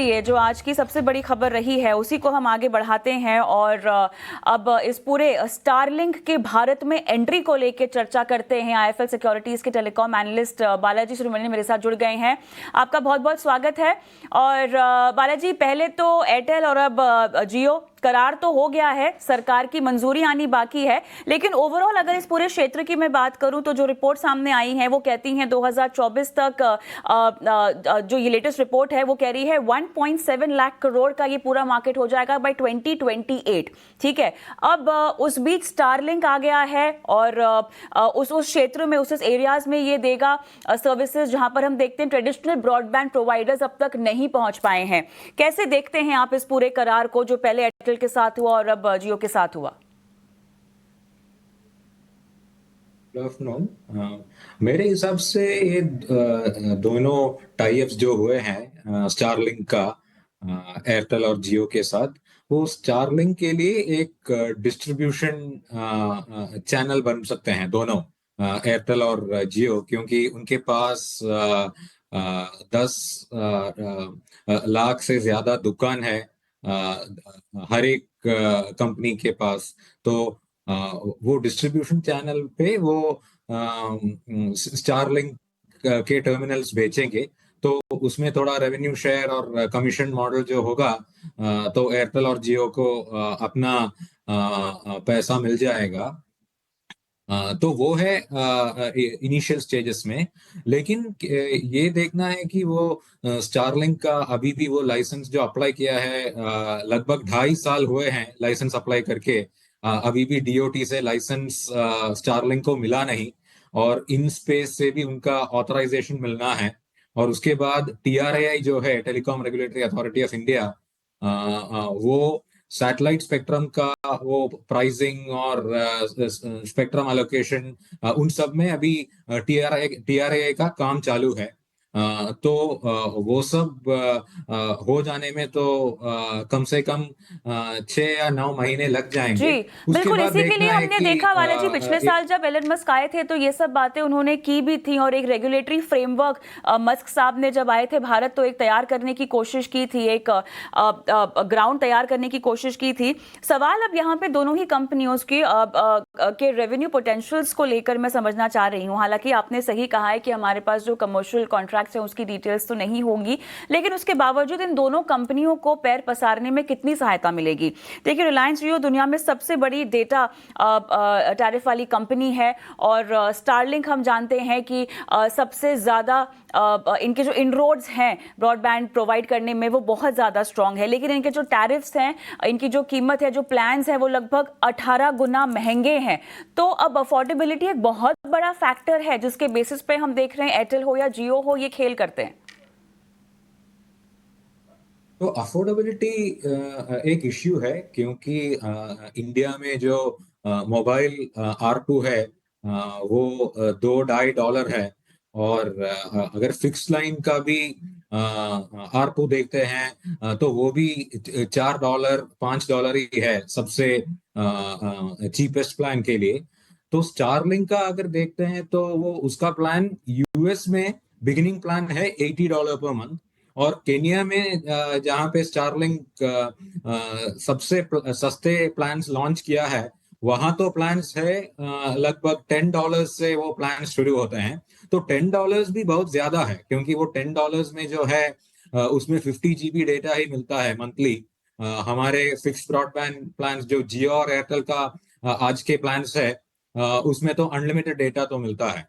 ये जो आज की सबसे बड़ी खबर रही है उसी को हम आगे बढ़ाते हैं और अब इस पूरे स्टारलिंक के भारत में एंट्री को लेकर चर्चा करते हैं। आईएफएल सिक्योरिटीज के टेलीकॉम एनालिस्ट बालाजी सुब्रमण्यम मेरे साथ जुड़ गए हैं। आपका बहुत बहुत स्वागत है। और बालाजी, पहले तो एयरटेल और अब जियो करार तो हो गया है, सरकार की मंजूरी आनी बाकी है, लेकिन ओवरऑल अगर इस पूरे क्षेत्र की मैं बात करूं तो जो रिपोर्ट सामने आई है वो कहती हैं 2024 तक जो ये लेटेस्ट रिपोर्ट है वो कह रही है 1.7 लाख करोड़ का ये पूरा मार्केट हो जाएगा बाय 2028। ठीक है, अब उस बीच स्टारलिंक आ गया है और उस क्षेत्र में उस एरियाज में ये देगा सर्विसेज जहां पर हम देखते हैं ट्रेडिशनल ब्रॉडबैंड प्रोवाइडर्स अब तक नहीं पहुंच पाए हैं। कैसे देखते हैं आप इस पूरे करार को जो पहले एयरटेल के साथ हुआ और अब जियो के साथ हुआ? मेरे हिसाब से ये दोनों टाई अप्स जो हुए हैं स्टारलिंक का एयरटेल और जियो के साथ, वो स्टारलिंक के लिए एक डिस्ट्रीब्यूशन चैनल बन सकते हैं दोनों एयरटेल और जियो, क्योंकि उनके पास 10 लाख से ज्यादा दुकान है हर एक कंपनी के पास। तो वो डिस्ट्रीब्यूशन चैनल पे वो स्टारलिंक के टर्मिनल्स बेचेंगे, तो उसमें थोड़ा रेवेन्यू शेयर और कमीशन मॉडल जो होगा, तो एयरटेल और जियो को अपना पैसा मिल जाएगा। तो वो है इनिशियल स्टेजेस में। लेकिन ये देखना है कि वो स्टारलिंक का अभी भी वो लाइसेंस जो अप्लाई किया है, लगभग 2.5 साल हुए हैं लाइसेंस अप्लाई करके, अभी भी डीओटी से लाइसेंस स्टारलिंक को मिला नहीं, और इन स्पेस से भी उनका ऑथराइजेशन मिलना है। और उसके बाद टीआरएआई जो है, telecom regulatory authority of India, वो सैटेलाइट स्पेक्ट्रम का वो प्राइसिंग और स्पेक्ट्रम एलोकेशन, उन सब में अभी टीआरए का काम चालू है। तो वो सब हो जाने में तो कम से कम 6 या 9 महीने लग जी जाएंगे। उसके बिल्कुल, बाद इसी के लिए देखना है हमने कि देखा बालाजी पिछले साल जब एलन मस्क आए थे तो ये सब बातें उन्होंने की भी थी और एक रेगुलेटरी फ्रेमवर्क मस्क साहब ने जब आए थे भारत तो एक तैयार करने की कोशिश की थी, एक ग्राउंड तैयार करने की कोशिश की थी। सवाल अब यहाँ पे दोनों ही कंपनियों की के रेवेन्यू पोटेंशियल्स को लेकर मैं समझना चाह रही हूँ। हालांकि आपने सही कहा है कि हमारे पास जो कमर्शियल कॉन्ट्रैक्ट्स हैं उसकी डिटेल्स तो नहीं होंगी, लेकिन उसके बावजूद इन दोनों कंपनियों को पैर पसारने में कितनी सहायता मिलेगी? देखिए, रिलायंस जियो दुनिया में सबसे बड़ी डेटा टैरिफ वाली कंपनी है और स्टारलिंक हम जानते हैं कि सबसे ज़्यादा इनके जो इनरोड्स हैं ब्रॉडबैंड प्रोवाइड करने में वो बहुत ज़्यादा स्ट्रांग है, लेकिन इनके जो टैरिफ्स हैं, इनकी जो कीमत है, जो प्लान्स हैं, वो लगभग 18 गुना महंगे हैं। तो अब अफोर्डेबिलिटी एक बहुत बड़ा फैक्टर है जिसके बेसिस पे हम देख रहे हैं एयरटेल हो या जियो हो ये खेल करते हैं। तो अफोर्डेबिलिटी एक इश्यू है, क्योंकि इंडिया में जो मोबाइल आरपू है, वो $2-2.5 है। और अगर फिक्स लाइन का भी आरपू देखते हैं, तो वो भी $4-5 ही है सबसे चीपेस्ट प्लान के लिए। तो स्टारलिंक का अगर देखते हैं तो वो उसका प्लान यूएस में बिगिनिंग प्लान है $80 पर मंथ। और केनिया में जहाँ पे स्टारलिंक सबसे सस्ते प्लान्स लॉन्च किया है, वहां तो प्लान्स है लगभग $10 से वो प्लान शुरू होते हैं। तो $10 भी बहुत ज्यादा है, क्योंकि वो $10 में जो है उसमें 50 GB डेटा ही मिलता है मंथली। हमारे फिक्स ब्रॉडबैंड प्लान्स जो जियो और एयरटेल का आज के प्लान्स है, उसमें तो अनलिमिटेड डेटा तो मिलता है।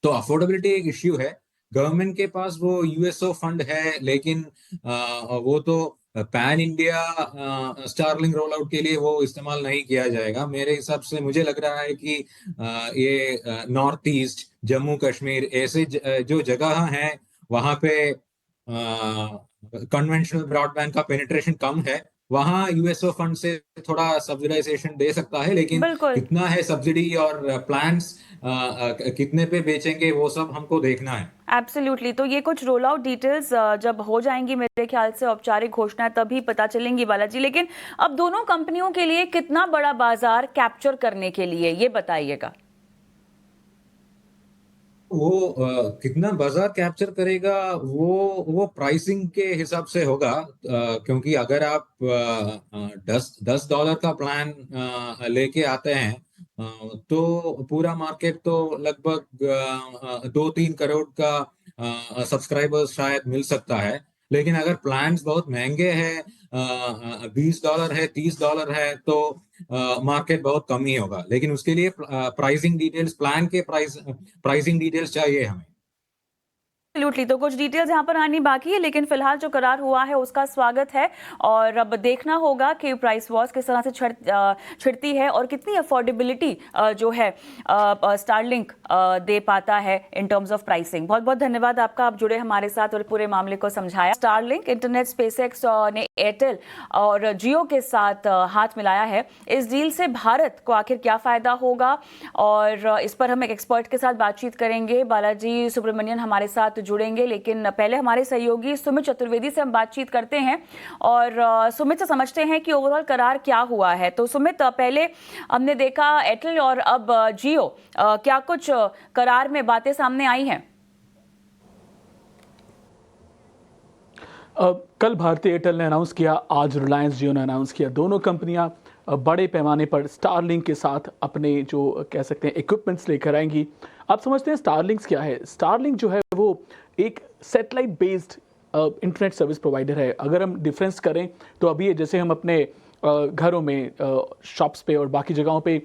तो अफोर्डेबिलिटी एक इश्यू है। गवर्नमेंट के पास वो यूएसओ फंड है, लेकिन वो तो pan India Starlink roll out के लिए वो इस्तेमाल नहीं किया जाएगा। मेरे हिसाब से मुझे लग रहा है कि ये नॉर्थ ईस्ट, जम्मू कश्मीर, ऐसे जो जगह हैं, वहां पे कन्वेंशनल ब्रॉडबैंड का पेनिट्रेशन कम है। वहां यूएसओ फंड से थोड़ा सब्सिडाइजेशन दे सकता है, लेकिन बिल्कुल, कितना है सब्सिडी और प्लान्स कितने पे बेचेंगे, वो सब हमको देखना है। एब्सोल्युटली। तो ये कुछ रोल आउट डिटेल्स जब हो जाएंगी मेरे ख्याल से औपचारिक घोषणा तभी पता चलेंगी बालाजी, लेकिन अब दोनों कंपनियों के लिए कितना बड़ा बाजार कैप्चर करने के लिए ये बताइएगा। वो कितना बाजार कैप्चर करेगा, वो प्राइसिंग के हिसाब से होगा। क्योंकि अगर आप 10 $10 का प्लान लेके आते हैं, तो पूरा मार्केट तो लगभग 2-3 करोड़ का सब्सक्राइबर्स शायद मिल सकता है। लेकिन अगर प्लान्स बहुत महंगे हैं, $20 है, $30 है, तो मार्केट बहुत कम ही होगा। लेकिन उसके लिए प्राइसिंग डिटेल्स, प्लान के प्राइसिंग डिटेल्स चाहिए हमें। एब्सोल्युटली, तो कुछ डिटेल्स यहाँ पर आनी बाकी है, लेकिन फिलहाल जो करार हुआ है उसका स्वागत है। और अब देखना होगा कि प्राइस वॉर्स किस तरह से छिड़ती है और कितनी अफोर्डेबिलिटी जो है स्टारलिंक दे पाता है इन टर्म्स ऑफ प्राइसिंग। बहुत बहुत धन्यवाद आपका, आप जुड़े हमारे साथ और पूरे मामले को समझाया। स्टारलिंक इंटरनेट, स्पेसएक्स ने एयरटेल और जियो के साथ हाथ मिलाया है। इस डील से भारत को आखिर क्या फायदा होगा, और इस पर हम एक एक्सपर्ट के साथ बातचीत करेंगे। बालाजी सुब्रमण्यन हमारे साथ जुड़ेंगे, लेकिन पहले हमारे सहयोगी सुमित चतुर्वेदी से हम बातचीत करते हैं और सुमित से समझते हैं कि ओवरऑल करार क्या हुआ है। तो सुमित, पहले हमने देखा एयरटेल और अब जियो, क्या कुछ करार में बातें सामने आई हैं? कल भारतीय एयरटेल ने अनाउंस किया, आज रिलायंस जियो ने अनाउंस किया। दोनों कंपनियां बड़े पैमाने पर स्टारलिंक के साथ अपने जो कह सकते हैं इक्विपमेंट्स लेकर आएंगी। आप समझते हैं स्टारलिंक्स क्या है? स्टारलिंक जो है वो एक satellite based internet service provider है। अगर हम डिफरेंस करें तो अभी जैसे हम अपने घरों में, शॉप्स पे और बाकी जगहों पे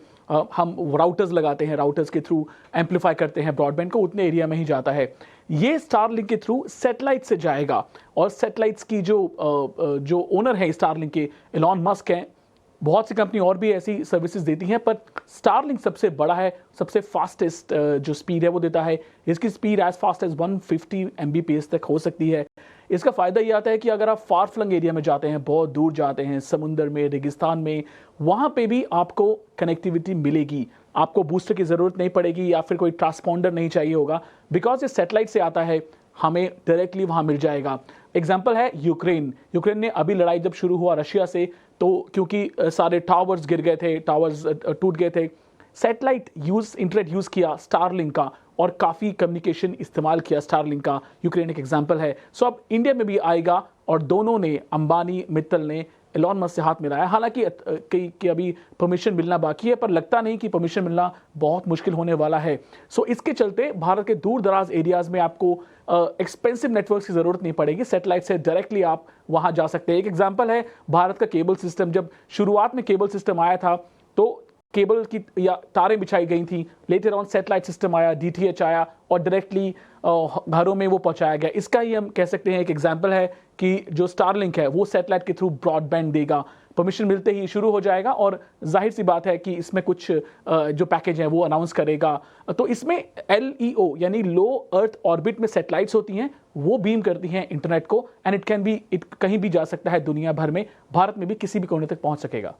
हम राउटर्स लगाते हैं, राउटर्स के थ्रू एम्पलीफाई करते हैं ब्रॉडबैंड को, उतने एरिया में ही जाता है। ये स्टारलिंक के थ्रू सैटेलाइट से जाएगा, और सैटेलाइट्स की जो ओनर है स्टारलिंक के, एलॉन मस्क हैं। बहुत सी कंपनी और भी ऐसी सर्विसेज देती हैं, पर स्टारलिंक सबसे बड़ा है, सबसे फास्टेस्ट जो स्पीड है वो देता है। इसकी speed as fast as 150 Mbps तक हो सकती है। इसका फ़ायदा ये आता है कि अगर आप फार फ्लंग एरिया में जाते हैं, बहुत दूर जाते हैं, समुंदर में, रेगिस्तान में, वहाँ पे भी आपको कनेक्टिविटी मिलेगी। आपको बूस्टर की ज़रूरत नहीं पड़ेगी या फिर कोई ट्रांसपॉन्डर नहीं चाहिए होगा, बिकॉज ये सैटेलाइट से आता है, हमें डायरेक्टली वहाँ मिल जाएगा। एग्जाम्पल है यूक्रेन ने अभी लड़ाई जब शुरू हुआ रशिया से, तो क्योंकि सारे टावर्स गिर गए थे, टावर्स टूट गए थे, सैटेलाइट इंटरनेट यूज़ किया स्टारलिंक का, और काफ़ी कम्युनिकेशन इस्तेमाल किया स्टारलिंक का। यूक्रेन एक एग्जाम्पल है। सो अब इंडिया में भी आएगा, और दोनों ने, अंबानी मित्तल ने एलॉन मस्क से हाथ मिलाया। हालांकि कि अभी परमिशन मिलना बाकी है, पर लगता नहीं कि परमिशन मिलना बहुत मुश्किल होने वाला है। सो इसके चलते भारत के दूर दराज एरियाज में आपको एक्सपेंसिव नेटवर्क की ज़रूरत नहीं पड़ेगी, सैटेलाइट से डायरेक्टली आप वहाँ जा सकते हैं। एक एग्जाम्पल है भारत का केबल सिस्टम। जब शुरुआत में केबल सिस्टम आया था तो केबल की या तारें बिछाई गई थी, लेटर ऑन सैटेलाइट सिस्टम आया, DTH आया, और डायरेक्टली घरों में वो पहुंचाया गया। इसका ही हम कह सकते हैं एक एग्जांपल है कि जो स्टारलिंक है वो सैटेलाइट के थ्रू ब्रॉडबैंड देगा। परमिशन मिलते ही शुरू हो जाएगा, और जाहिर सी बात है कि इसमें कुछ जो पैकेज है वो अनाउंस करेगा। तो इसमें LEO यानी लो अर्थ ऑर्बिट में सैटेलाइट्स होती हैं, वो बीम करती हैं इंटरनेट को, एंड इट कहीं भी जा सकता है दुनिया भर में, भारत में भी किसी भी कोने तक पहुंच सकेगा।